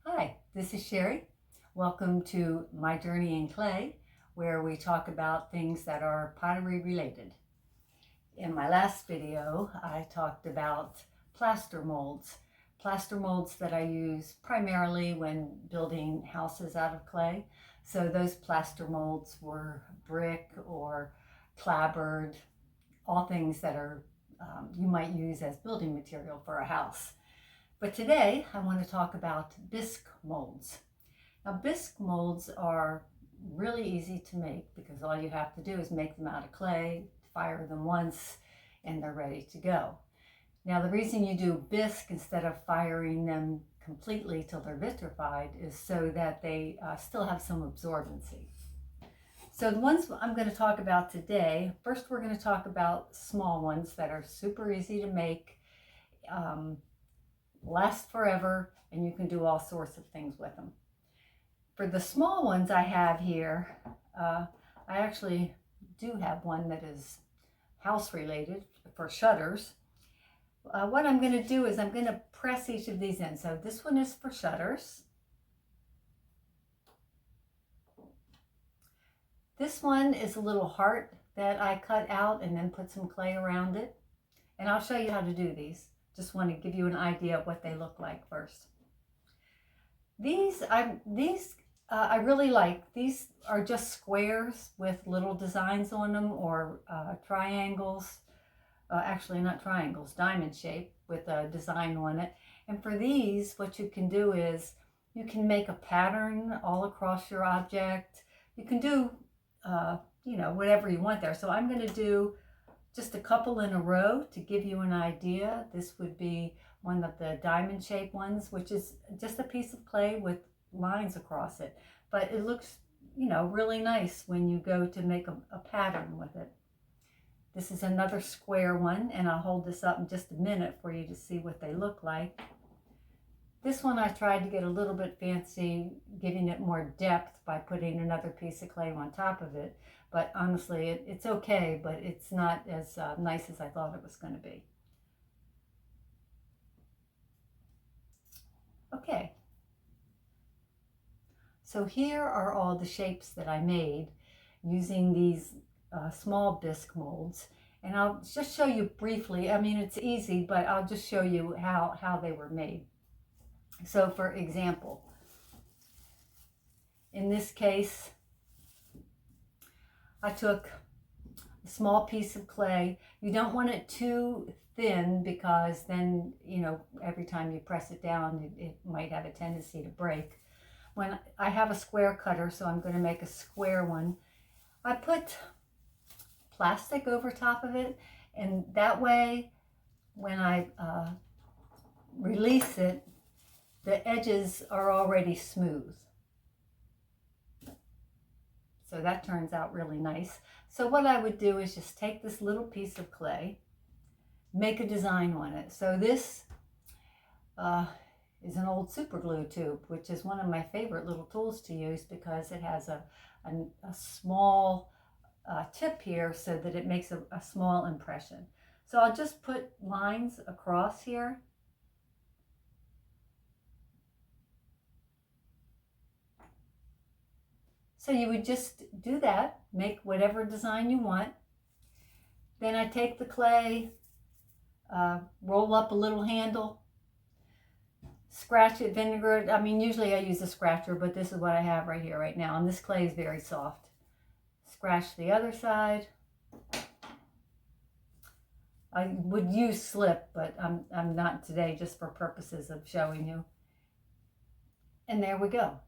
Hi, this is Sherry. Welcome to My Journey in Clay, where we talk about things that are pottery related. In my last video, I talked about plaster molds. Plaster molds that I use primarily when building houses out of clay. So those plaster molds were brick or clapboard, all things that are you might use as building material for a house. But today I want to talk about bisque molds. Now, bisque molds are really easy to make because all you have to do is make them out of clay, fire them once, and they're ready to go. Now, the reason you do bisque instead of firing them completely till they're vitrified is so that they still have some absorbency. So the ones I'm going to talk about today, first we're going to talk about small ones that are super easy to make, last forever, and you can do all sorts of things with them. For the small ones I have here, I actually do have one that is house related for shutters. What I'm going to do is I'm going to press each of these in. So this one is for shutters. This one is a little heart that I cut out and then put some clay around it. And I'll show you how to do these. Just want to give you an idea of what they look like first. These I really like. These are just squares with little designs on them, or triangles. Actually, not triangles, diamond shape with a design on it. And for these, what you can do is you can make a pattern all across your object. You can do, whatever you want there. So I'm going to do just a couple in a row to give you an idea. This would be one of the diamond shaped ones, which is just a piece of clay with lines across it. But it looks, really nice when you go to make a pattern with it. This is another square one, and I'll hold this up in just a minute for you to see what they look like. This one I tried to get a little bit fancy, giving it more depth by putting another piece of clay on top of it. But honestly, it's okay, but it's not as nice as I thought it was going to be. Okay. So here are all the shapes that I made using these small bisque molds. And I'll just show you briefly. I mean, it's easy, but I'll just show you how they were made. So for example, in this case, I took a small piece of clay. You don't want it too thin because then, every time you press it down, it might have a tendency to break. When I have a square cutter, so I'm going to make a square one, I put plastic over top of it, and that way when I release it, the edges are already smooth. So that turns out really nice. So what I would do is just take this little piece of clay, make a design on it. So this is an old super glue tube, which is one of my favorite little tools to use because it has a small tip here so that it makes a small impression. So I'll just put lines across here. So you would just do that, make whatever design you want. Then I take the clay, roll up a little handle, scratch it, vinegar it. I mean, usually I use a scratcher, but this is what I have right here right now. And this clay is very soft. Scratch the other side. I would use slip, but I'm not today, just for purposes of showing you. And there we go.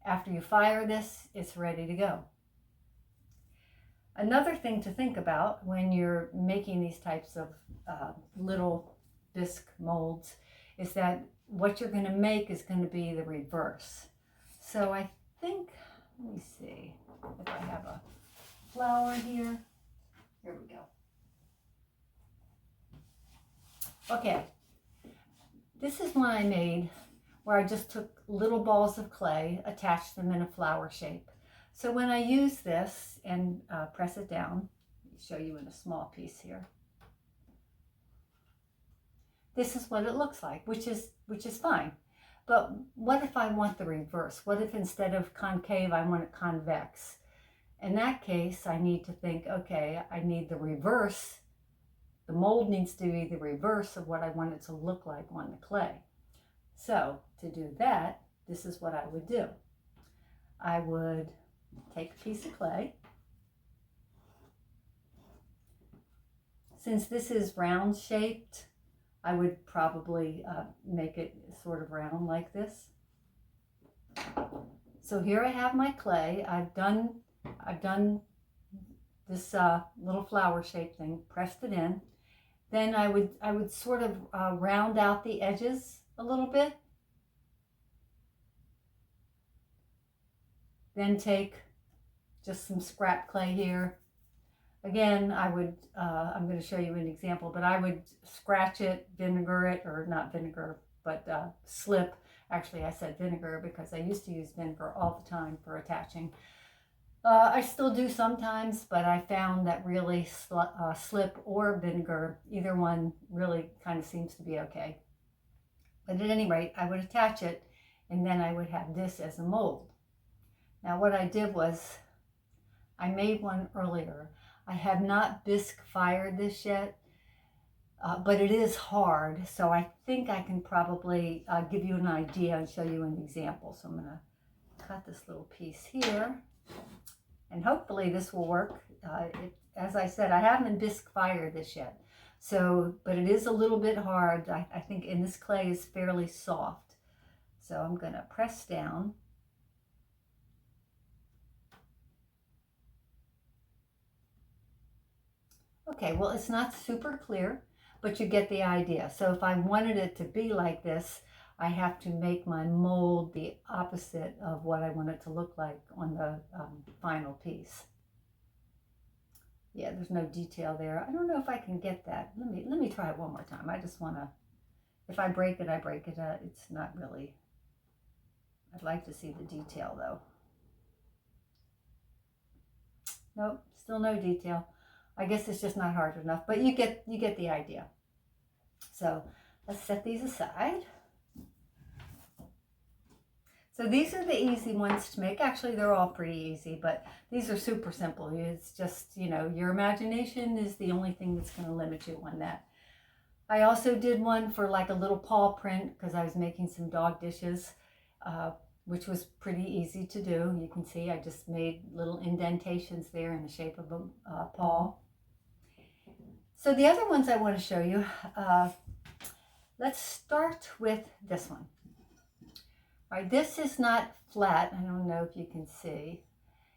After you fire this, it's ready to go. Another thing to think about when you're making these types of little bisque molds is that what you're going to make is going to be the reverse. So I think, let me see if I have a flower here. Here we go. Okay, this is one I made where I just took little balls of clay, attached them in a flower shape. So when I use this and press it down, let me show you in a small piece here. This is what it looks like, which is fine. But what if I want the reverse? What if instead of concave, I want it convex? In that case, I need to think, okay, I need the reverse. The mold needs to be the reverse of what I want it to look like on the clay. So to do that, this is what I would do. I would take a piece of clay. Since this is round shaped, I would probably make it sort of round like this. So here I have my clay. I've done this little flower shaped thing, pressed it in. Then I would sort of round out the edges a little bit. Then take just some scrap clay here. Again, I'm going to show you an example, but I would scratch it, vinegar it, or not vinegar, but slip. Actually, I said vinegar because I used to use vinegar all the time for attaching. I still do sometimes, but I found that really slip or vinegar, either one really kind of seems to be okay. But at any rate, I would attach it, and then I would have this as a mold. Now what I did was, I made one earlier. I have not bisque fired this yet, but it is hard, so I think I can probably give you an idea and show you an example. So I'm going to cut this little piece here, and hopefully this will work. As I said, I haven't bisque fired this yet, so but it is a little bit hard. I think, and this clay is fairly soft, so I'm going to press down. Okay, well, it's not super clear, but you get the idea. So if I wanted it to be like this, I have to make my mold the opposite of what I want it to look like on the final piece. Yeah, there's no detail there. I don't know if I can get that. Let me try it one more time. I just want to, if I break it, I break it. It's not really, I'd like to see the detail though. Nope, still no detail. I guess it's just not hard enough, but you get the idea. So let's set these aside. So these are the easy ones to make. Actually, they're all pretty easy, but these are super simple. It's just, you know, your imagination is the only thing that's going to limit you on that. I also did one for like a little paw print because I was making some dog dishes, which was pretty easy to do. You can see I just made little indentations there in the shape of a paw. So the other ones I want to show you, let's start with this one. All right, this is not flat. I don't know if you can see.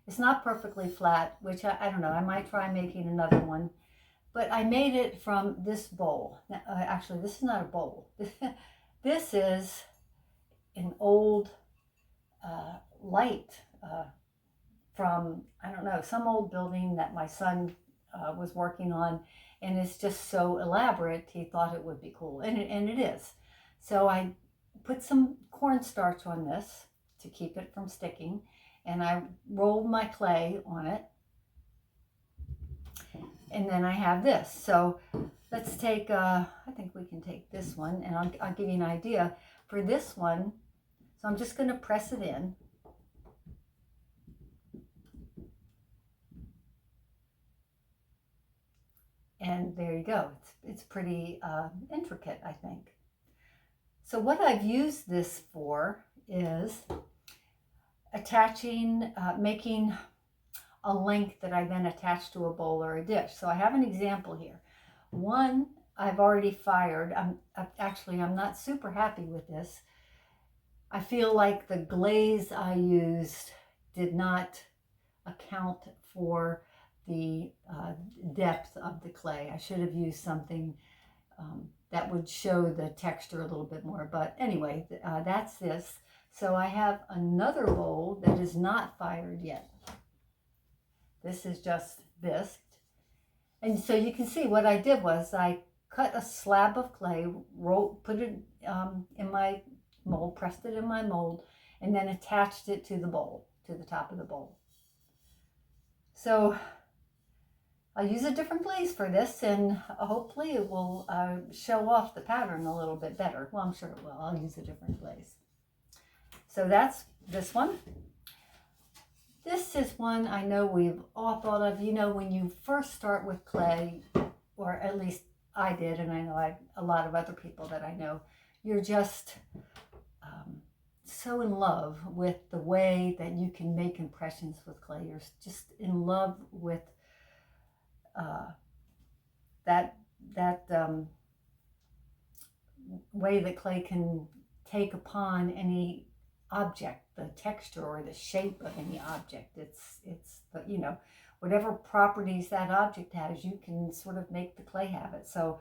It's not perfectly flat, which I don't know. I might try making another one. But I made it from this bowl. Now, actually, this is not a bowl. This is an old light from, I don't know, some old building that my son was working on, and it's just so elaborate, he thought it would be cool, and it is. So I put some cornstarch on this to keep it from sticking, and I rolled my clay on it, and then I have this. So let's take, I think we can take this one, and I'll give you an idea. For this one, so I'm just going to press it in. And there you go. It's pretty intricate, I think. So what I've used this for is attaching, making a link that I then attach to a bowl or a dish. So I have an example here. One I've already fired. I'm not super happy with this. I feel like the glaze I used did not account for the depth of the clay. I should have used something that would show the texture a little bit more. But anyway, that's this. So I have another bowl that is not fired yet. This is just bisqued. And so you can see what I did was I cut a slab of clay, put it in my mold, pressed it in my mold, and then attached it to the bowl, to the top of the bowl. So I'll use a different glaze for this, and hopefully it will show off the pattern a little bit better. Well, I'm sure it will. I'll use a different glaze. So that's this one. This is one I know we've all thought of. You know, when you first start with clay, or at least I did, and I know a lot of other people that I know, you're just so in love with the way that you can make impressions with clay. You're just in love with that way that clay can take upon any object, the texture or the shape of any object. It's the, you know, whatever properties that object has, you can sort of make the clay have it. So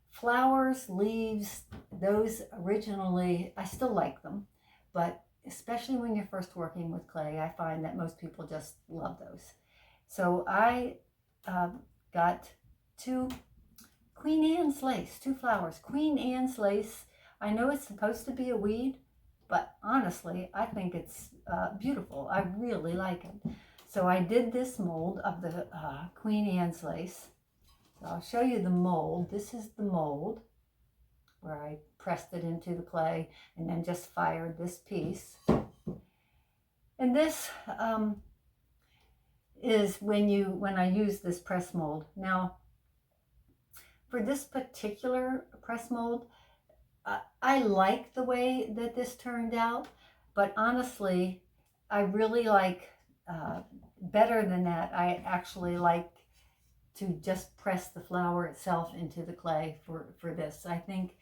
flowers, leaves, those originally, I still like them, but especially when you're first working with clay, I find that most people just love those. So I got two Queen Anne's lace, two flowers. Queen Anne's lace, I know it's supposed to be a weed, but honestly, I think it's beautiful. I really like it. So I did this mold of the Queen Anne's lace. So I'll show you the mold. This is the mold where I pressed it into the clay and then just fired this piece. And this is when I use this press mold. Now, for this particular press mold, I like the way that this turned out, but honestly, I really like, better than that, I actually like to just press the flower itself into the clay for this. I think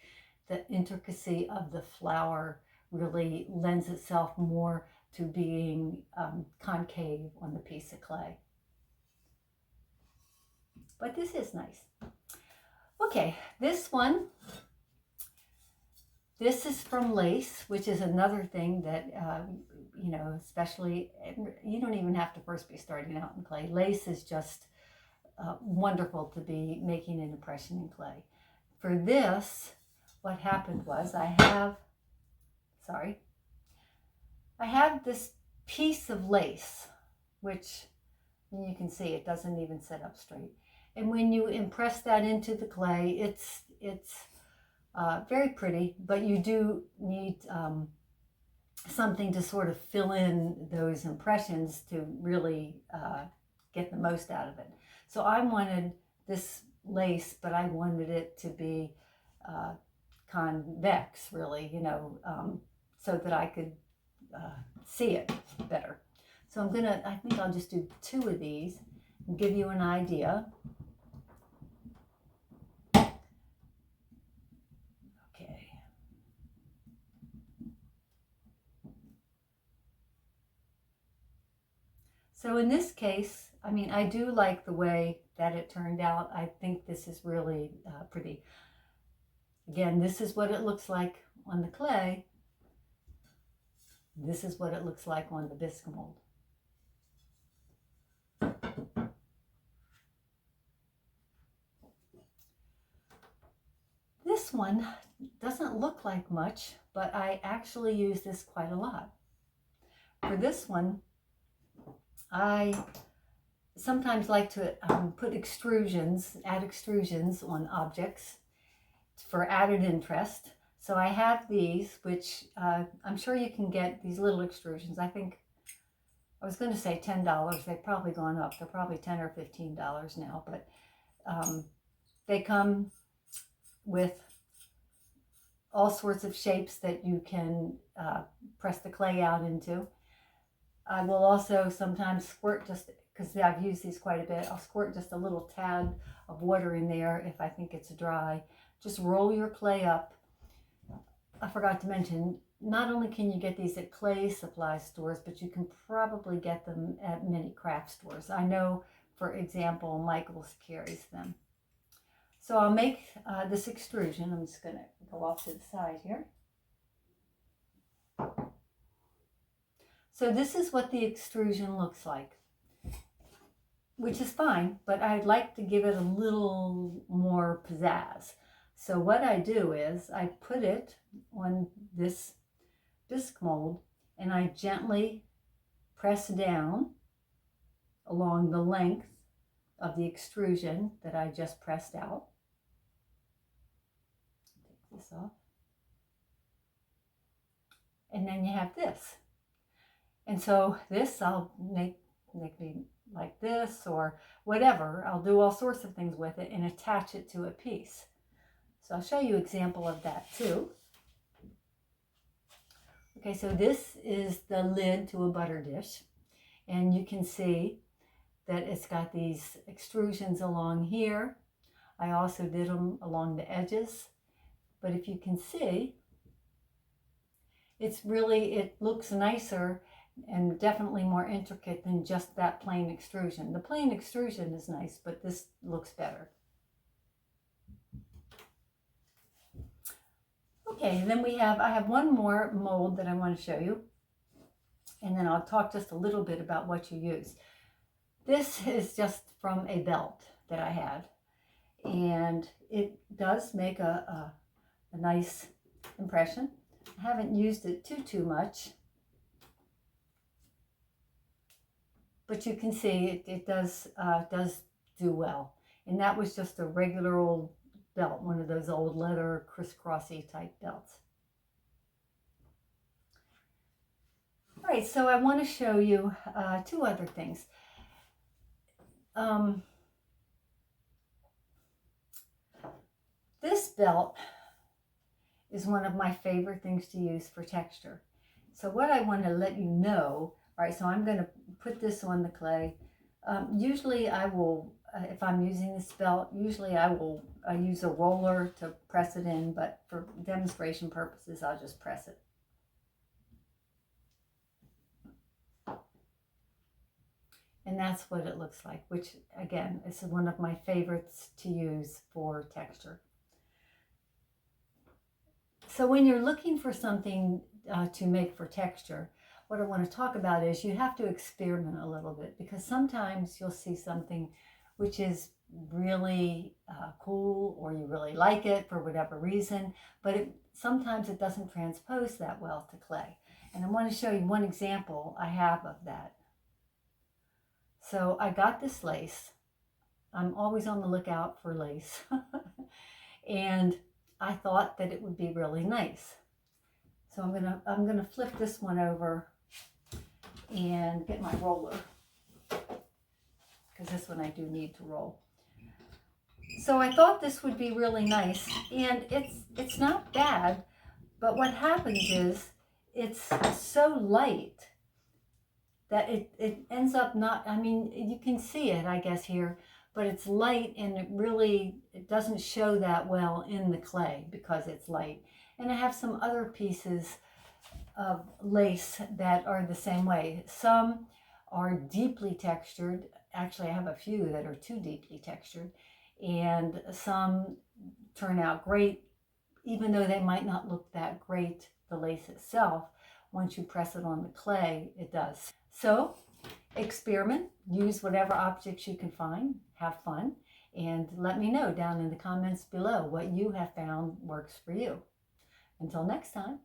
the intricacy of the flower really lends itself more to being concave on the piece of clay. But this is nice. Okay, this one, this is from lace, which is another thing that, you know, especially, you don't even have to first be starting out in clay. Lace is just wonderful to be making an impression in clay. For this, what happened was I have this piece of lace, which you can see it doesn't even sit up straight. And when you impress that into the clay, it's very pretty, but you do need something to sort of fill in those impressions to really get the most out of it. So I wanted this lace, but I wanted it to be convex, really, you know, so that I could see it better. So I think I'll just do two of these and give you an idea. Okay. So in this case, I mean, I do like the way that it turned out. I think this is really pretty. Again, this is what it looks like on the clay. This is what it looks like on the bisque mold. This one doesn't look like much, but I actually use this quite a lot. For this one, I sometimes like to put extrusions, add extrusions on objects for added interest. So I have these, which I'm sure you can get these little extrusions. I think, I was going to say $10. They've probably gone up. They're probably $10 or $15 now, but they come with all sorts of shapes that you can press the clay out into. I will also sometimes squirt, just because I've used these quite a bit, I'll squirt just a little tad of water in there if I think it's dry. Just roll your clay up. I forgot to mention, not only can you get these at clay supply stores, but you can probably get them at many craft stores. I know, for example, Michael's carries them. So I'll make this extrusion. I'm just going to go off to the side here. So this is what the extrusion looks like, which is fine, but I'd like to give it a little more pizzazz. So what I do is I put it on this bisque mold and I gently press down along the length of the extrusion that I just pressed out. Take this off. And then you have this. And so this I'll make me like this or whatever. I'll do all sorts of things with it and attach it to a piece. So I'll show you an example of that too. Okay, so this is the lid to a butter dish. And you can see that it's got these extrusions along here. I also did them along the edges. But if you can see, it looks nicer and definitely more intricate than just that plain extrusion. The plain extrusion is nice, but this looks better. Okay, then I have one more mold that I want to show you, and then I'll talk just a little bit about what you use. This is just from a belt that I had, and it does make a nice impression. I haven't used it too much, but you can see it does do well. And that was just a regular old belt, one of those old leather crisscrossy type belts. All right, so I want to show you two other things. This belt is one of my favorite things to use for texture. So what I want to let you know, all right, so I'm going to put this on the clay. Usually I will, if I'm using this belt, usually I will use a roller to press it in, but for demonstration purposes, I'll just press it. And that's what it looks like, which again, is one of my favorites to use for texture. So when you're looking for something to make for texture, what I want to talk about is you have to experiment a little bit, because sometimes you'll see something which is really cool, or you really like it for whatever reason, but sometimes it doesn't transpose that well to clay. And I want to show you one example I have of that. So I got this lace. I'm always on the lookout for lace. And I thought that it would be really nice. So I'm gonna flip this one over and get my roller, because this one I do need to roll. So I thought this would be really nice, and it's not bad, but what happens is it's so light that it ends up not, I mean, you can see it, I guess, here, but it's light, and it doesn't show that well in the clay because it's light. And I have some other pieces of lace that are the same way. Some are deeply textured. Actually, I have a few that are too deeply textured, and some turn out great, even though they might not look that great, the lace itself. Once you press it on the clay, it does. So experiment, use whatever objects you can find, have fun, and let me know down in the comments below what you have found works for you. Until next time.